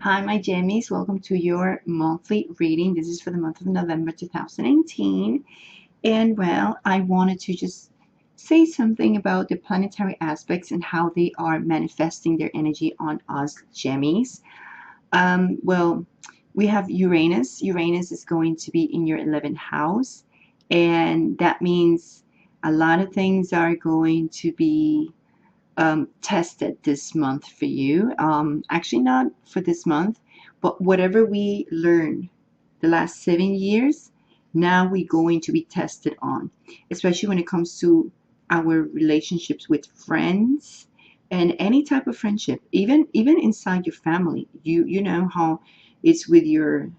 Hi, my jammies. Welcome to your monthly reading. This is for the month of November 2019. And well, I wanted to just say something about the planetary aspects and how they are manifesting their energy on us jammies. Well, we have Uranus. Uranus is going to be in your 11th house. And that means a lot of things are going to be tested this month for you. Actually, not for this month, but whatever we learned the last 7 years, now we're going to be tested on, especially when it comes to our relationships with friends and any type of friendship, even inside your family. You know how it's with your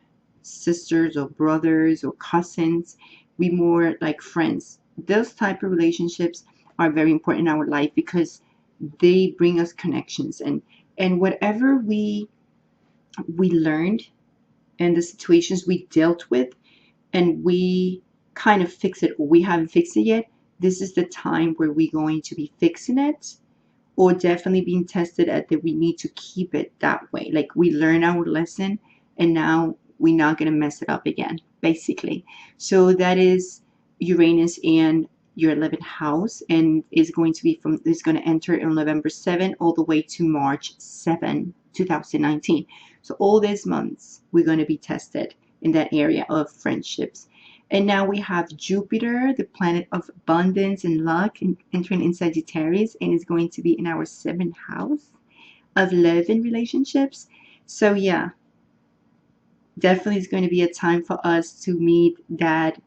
sisters or brothers or cousins. We more like friends. Those type of relationships are very important in our life because they bring us connections, and whatever we learned and the situations we dealt with and we kind of fix it or we haven't fixed it yet, this is the time where we're going to be fixing it or definitely being tested at that we need to keep it that way. Like we learn our lesson and now we're not going to mess it up again, basically. So that is Uranus and your 11th house, and is going to enter on November 7 all the way to March 7, 2019. So all these months we're going to be tested in that area of friendships. And now we have Jupiter, the planet of abundance and luck, entering in Sagittarius, and is going to be in our 7th house of love and relationships. So yeah, definitely is going to be a time for us to meet that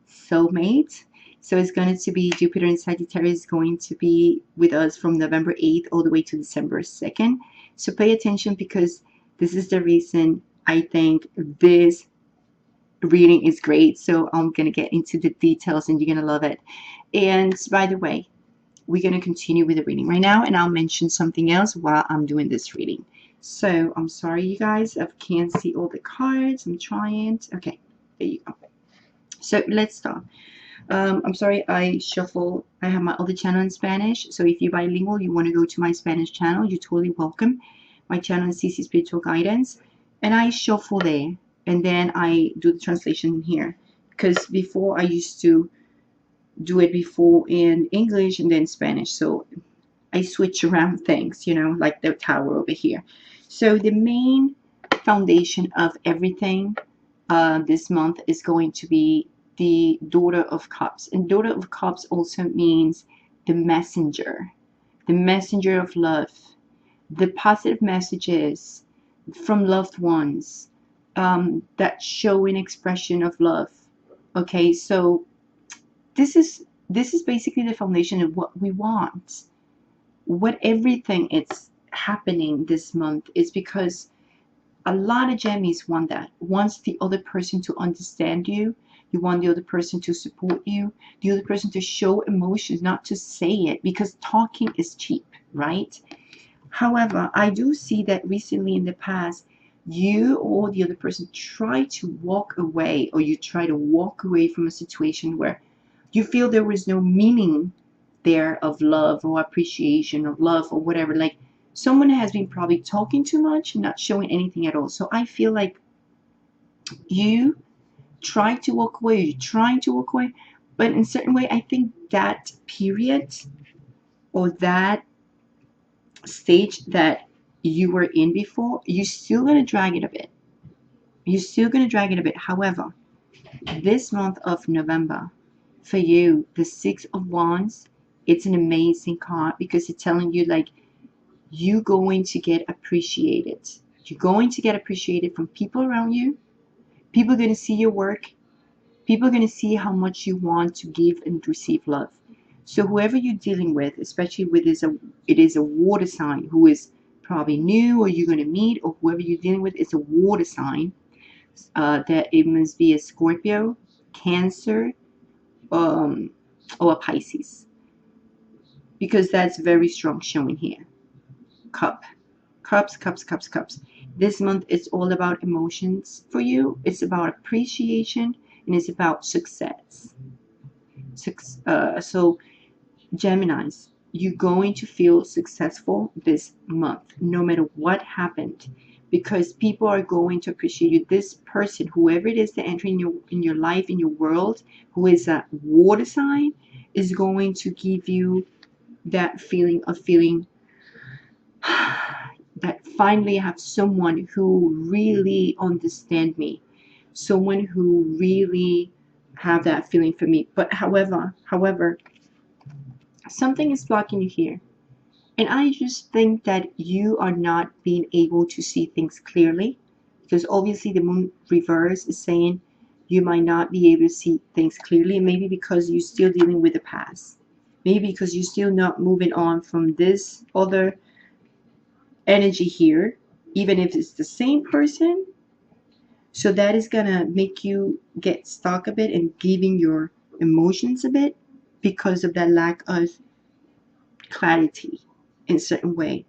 soulmate. So it's going to be Jupiter in Sagittarius is going to be with us from November 8th all the way to December 2nd. So pay attention because this is the reason I think this reading is great. So I'm going to get into the details and you're going to love it. And by the way, we're going to continue with the reading right now, and I'll mention something else while I'm doing this reading. So I'm sorry, you guys, I can't see all the cards. I'm trying. Okay, there you go. So let's start. I'm sorry, I have my other channel in Spanish. So if you're bilingual, you want to go to my Spanish channel, you're totally welcome. My channel is CC Spiritual Guidance, and I shuffle there, and then I do the translation here. Because before I used to do it before in English and then Spanish. So I switch around things, like the tower over here. So the main foundation of everything this month is going to be the Daughter of Cups. And Daughter of Cups also means the messenger of love, the positive messages from loved ones that show an expression of love. Okay, so this is basically the foundation of what we want. What everything is happening this month is because a lot of jammies want that. Wants the other person to understand you. You want the other person to support you. The other person to show emotions, not to say it, because talking is cheap, right? However, I do see that recently in the past, you or the other person try to walk away, or you try to walk away from a situation where you feel there was no meaning there of love or appreciation or love or whatever. Like someone has been probably talking too much, not showing anything at all. So I feel like you try to walk away, you're trying to walk away, but in a certain way, I think that period or that stage that you were in before, you're still going to drag it a bit. However, this month of November, for you, the Six of Wands, it's an amazing card because it's telling you like you're going to get appreciated. You're going to get appreciated from people around you. People are going to see your work. People are going to see how much you want to give and receive love. So whoever you're dealing with, especially with it is a water sign who is probably new or you're going to meet, or whoever you're dealing with is a water sign. That it must be a Scorpio, Cancer, or a Pisces, because that's very strong showing here. Cups. This month is all about emotions for you. It's about appreciation and it's about success. So Geminis, you're going to feel successful this month, no matter what happened, because people are going to appreciate you. This person, whoever it is that entering in your life, in your world, who is a water sign, is going to give you that feeling of feeling that finally I have someone who really understand me, someone who really have that feeling for me. But however, something is blocking you here. And I just think that you are not being able to see things clearly, because obviously the moon reverse is saying you might not be able to see things clearly, and maybe because you're still dealing with the past. Maybe because you're still not moving on from this other energy here, even if it's the same person. So that is gonna make you get stuck a bit and giving your emotions a bit because of that lack of clarity in a certain way.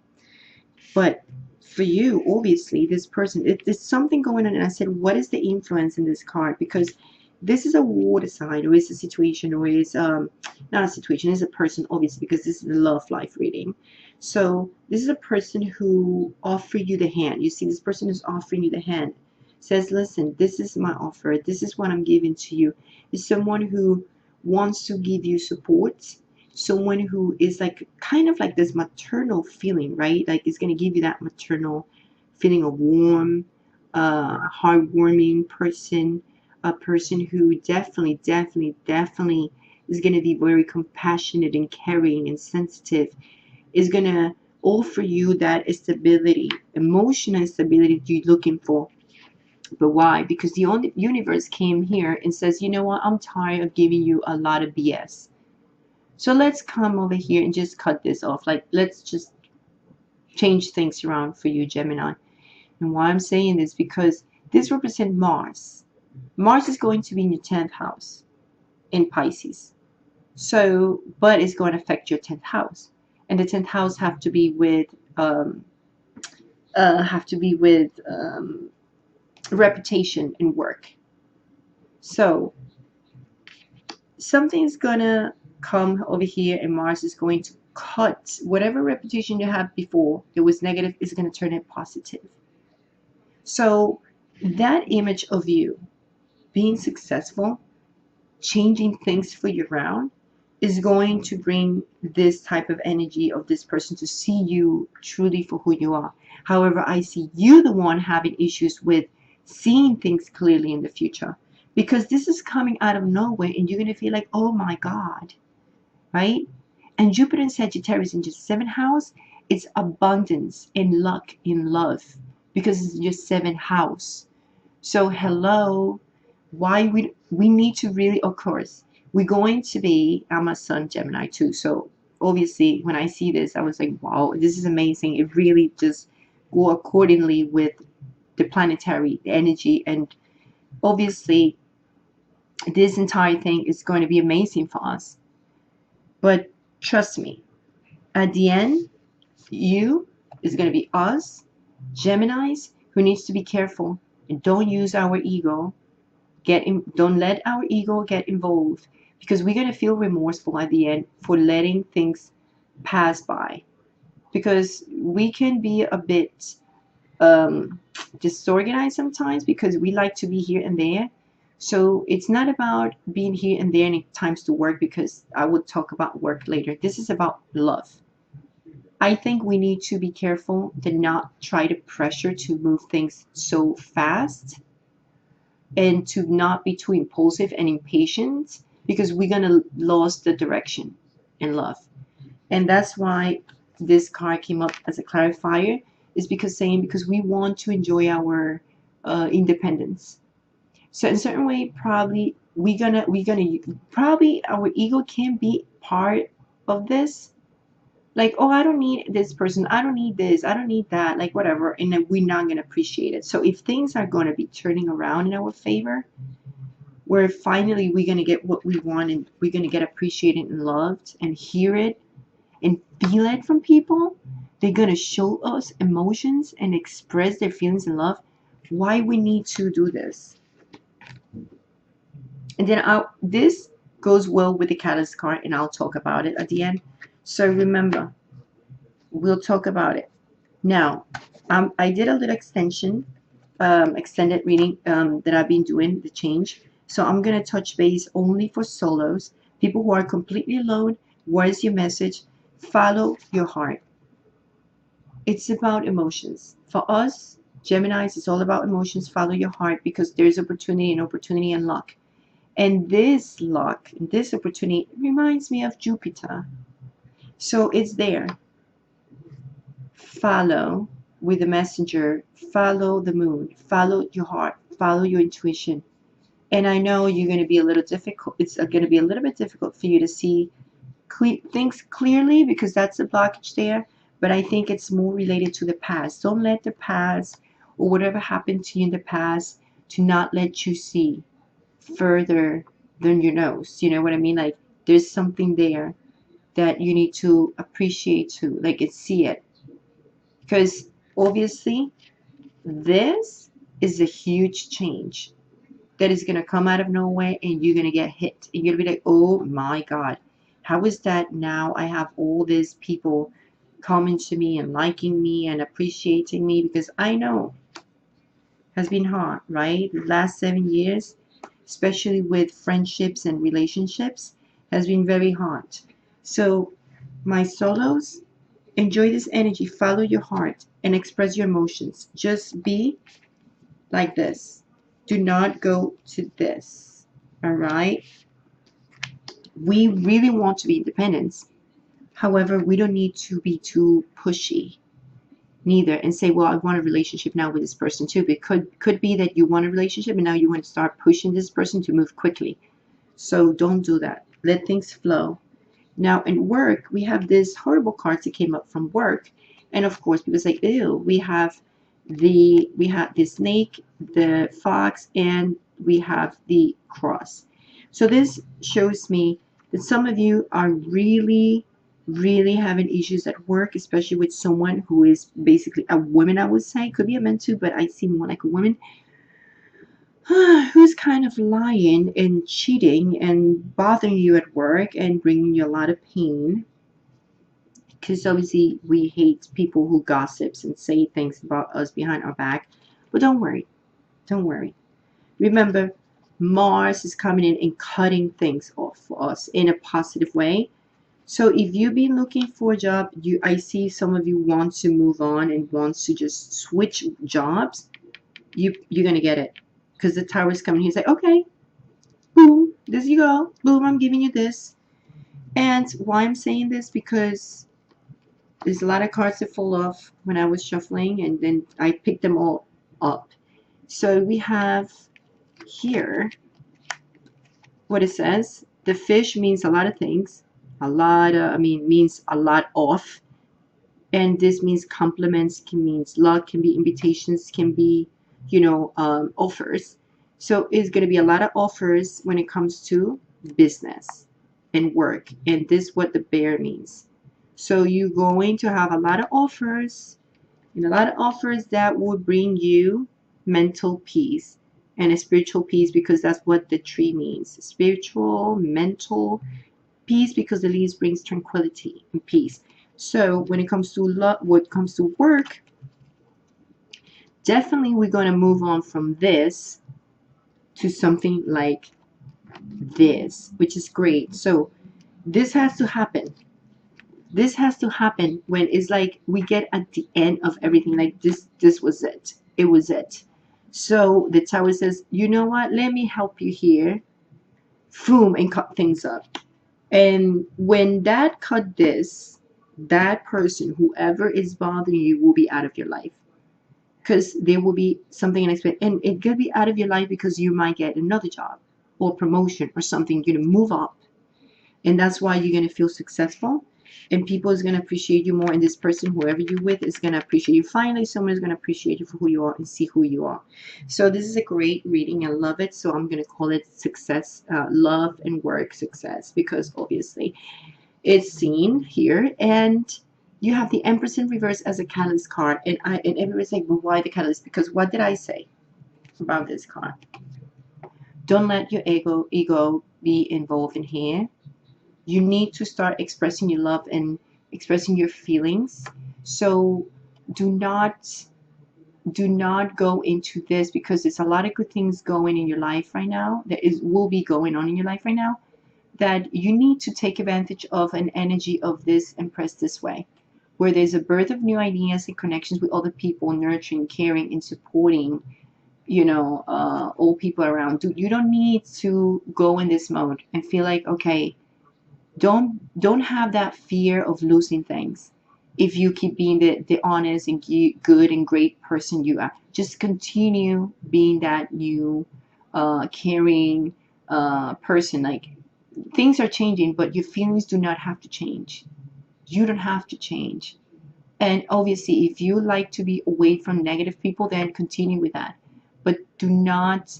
But for you, obviously, this person, there's something going on. And I said, what is the influence in this card? Because this is a water sign, or it's a situation, or it's not a situation, it's a person, obviously, because this is a love life reading. So this is a person who offered you the hand. You see, this person is offering you the hand. Says, listen, this is my offer. This is what I'm giving to you. It's someone who wants to give you support, someone who is like kind of like this maternal feeling, right? Like it's going to give you that maternal feeling of warm, heartwarming person, a person who definitely is going to be very compassionate and caring and sensitive, is going to offer you that stability, emotional stability you're looking for. But why? Because the universe came here and says, you know what, I'm tired of giving you a lot of BS. So let's come over here and just cut this off. Like, let's just change things around for you, Gemini. And why I'm saying this, because this represents Mars. Mars is going to be in your 10th house in Pisces. So, but it's going to affect your 10th house. And the 10th house have to be with reputation and work. So something's gonna come over here, and Mars is going to cut whatever reputation you had before that was negative, is going to turn it positive. So that image of you being successful, changing things for you around, is going to bring this type of energy of this person to see you truly for who you are. However, I see you the one having issues with seeing things clearly in the future, because this is coming out of nowhere and you're going to feel like, oh my God, right? And Jupiter and Sagittarius in your 7th house, it's abundance and luck in love, because it's your 7th house. So hello, why we need to really, of course, we're going to be, I'm a Sun Gemini too, so obviously when I see this, I was like, wow, this is amazing. It really just go accordingly with the planetary energy, and obviously this entire thing is going to be amazing for us. But trust me, at the end, you is going to be us, Geminis, who needs to be careful and don't use our ego. Don't let our ego get involved, because we're going to feel remorseful at the end for letting things pass by, because we can be a bit disorganized sometimes, because we like to be here and there. So it's not about being here and there and times to work, because I will talk about work later. This is about love. I think we need to be careful to not try to pressure to move things so fast, and to not be too impulsive and impatient, because we're going to lose the direction in love. And that's why this card came up as a clarifier, is because we want to enjoy our independence. So in a certain way, probably we're gonna probably our ego can be part of this. Like, oh, I don't need this person, I don't need this, I don't need that, like whatever, and then we're not gonna appreciate it. So if things are gonna be turning around in our favor, where finally we're gonna get what we want, and we're gonna get appreciated and loved and hear it and feel it from people, they're gonna show us emotions and express their feelings and love. Why we need to do this? And then this goes well with the catalyst card, and I'll talk about it at the end. So remember, we'll talk about it. Now, I did a little extended reading that I've been doing, the change. So I'm going to touch base only for solos, people who are completely alone. What is your message? Follow your heart. It's about emotions. For us, Geminis, it's all about emotions. Follow your heart because there's opportunity and luck. And this luck, this opportunity reminds me of Jupiter. So it's there. Follow with the messenger, follow the moon, follow your heart, follow your intuition. And I know you're going to be a little difficult. It's going to be a little bit difficult for you to see things clearly because that's a blockage there. But I think it's more related to the past. Don't let the past or whatever happened to you in the past to not let you see further than your nose. You know what I mean? Like there's something there that you need to appreciate too. Like it's see it. Because obviously this is a huge change that is going to come out of nowhere and you're going to get hit. And you're going to be like, oh my God, how is that now? I have all these people coming to me and liking me and appreciating me because I know has been hard, right? The last 7 years, especially with friendships and relationships, has been very hard. So my solos, enjoy this energy, follow your heart, and express your emotions. Just be like this. Do not go to this. All right? We really want to be independent. However, we don't need to be too pushy neither and say, well, I want a relationship now with this person too. It could be that you want a relationship and now you want to start pushing this person to move quickly. So don't do that. Let things flow. Now in work, we have this horrible cards that came up from work. And of course, people say, ew, we have the snake, the fox, and we have the cross. So this shows me that some of you are really, really having issues at work, especially with someone who is basically a woman, I would say. Could be a man too, but I see more like a woman who's kind of lying and cheating and bothering you at work and bringing you a lot of pain. Because obviously we hate people who gossips and say things about us behind our back. But don't worry. Don't worry. Remember, Mars is coming in and cutting things off for us in a positive way. So if you've been looking for a job, I see some of you want to move on and wants to just switch jobs. You're going to get it. Because the tower is coming. He's like, okay, boom, there you go. Boom, I'm giving you this. And why I'm saying this, because there's a lot of cards that fall off when I was shuffling, and then I picked them all up. So we have here what it says. The fish means a lot of things. Means a lot off. And this means compliments, can means luck, can be invitations, can be, offers. So it's going to be a lot of offers when it comes to business and work. And this is what the bear means. So you're going to have a lot of offers, and a lot of offers that will bring you mental peace and a spiritual peace, because that's what the tree means. Spiritual, mental peace, because the leaves brings tranquility and peace. So when it comes to what comes to work, definitely we're going to move on from this to something like this, which is great. So this has to happen. This has to happen when it's like we get at the end of everything, like this was it. It was it. So the tower says, you know what? Let me help you here. Boom, and cut things up. And when that cut this, that person, whoever is bothering you, will be out of your life. Because there will be something unexpected. And it could be out of your life because you might get another job or promotion or something. You're going to move up. And that's why you're going to feel successful. And people is going to appreciate you more. And this person, whoever you're with, is going to appreciate you. Finally, someone is going to appreciate you for who you are and see who you are. So this is a great reading. I love it. So I'm going to call it success, love and work success, because obviously it's seen here. And you have the Empress in reverse as a catalyst card. And everybody's like, well, why the catalyst? Because what did I say about this card? Don't let your ego be involved in here. You need to start expressing your love and expressing your feelings. So do not go into this, because there's a lot of good things going in your life right now, that is will be going on in your life right now, that you need to take advantage of an energy of this and press this way, where there's a birth of new ideas and connections with other people, nurturing, caring, and supporting, all people around. You don't need to go in this mode and feel like, okay, don't have that fear of losing things. If you keep being the honest and good and great person you are, just continue being that new, caring, person. Like, things are changing, but your feelings do not have to change. You don't have to change. And obviously, if you like to be away from negative people, then continue with that. But do not,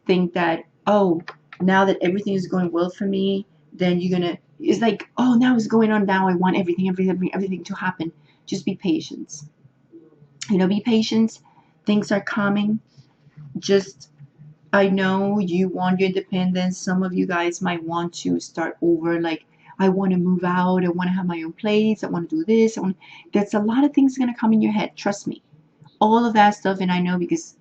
think that, oh, now that everything is going well for me, then you're gonna. It's like, oh, now it's going on. Now I want everything to happen. Just be patient. Be patient. Things are coming. Just, I know you want your independence. Some of you guys might want to start over. Like, I want to move out. I want to have my own place. I want to do this. There's a lot of things going to come in your head. Trust me. All of that stuff. And I know, because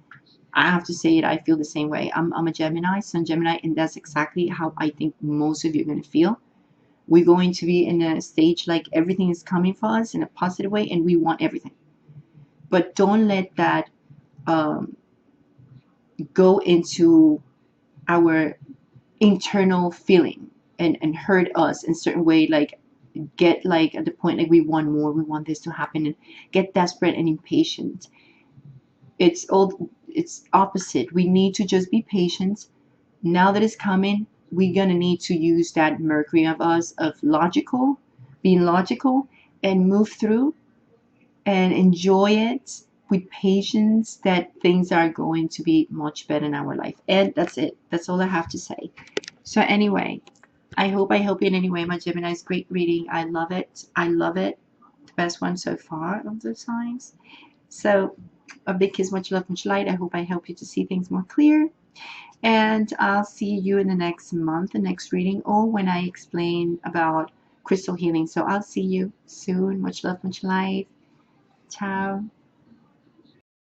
I have to say it, I feel the same way. I'm a Gemini, Sun Gemini, and that's exactly how I think most of you are going to feel. We're going to be in a stage like everything is coming for us in a positive way, and we want everything. But don't let that, go into our internal feeling and hurt us in a certain way, like get like at the point like we want more, we want this to happen, and get desperate and impatient. It's opposite. We need to just be patient. Now that it's coming, we're gonna need to use that Mercury of us, of being logical, and move through and enjoy it with patience, that things are going to be much better in our life. And that's it. That's all I have to say. So anyway, I hope I help you in any way, my Gemini's. Great reading. I love it. I love it. The best one so far of the signs. So a big kiss, much love, much light. I hope I help you to see things more clear. And I'll see you in the next month, the next reading, or when I explain about crystal healing. So I'll see you soon. Much love, much light. Ciao.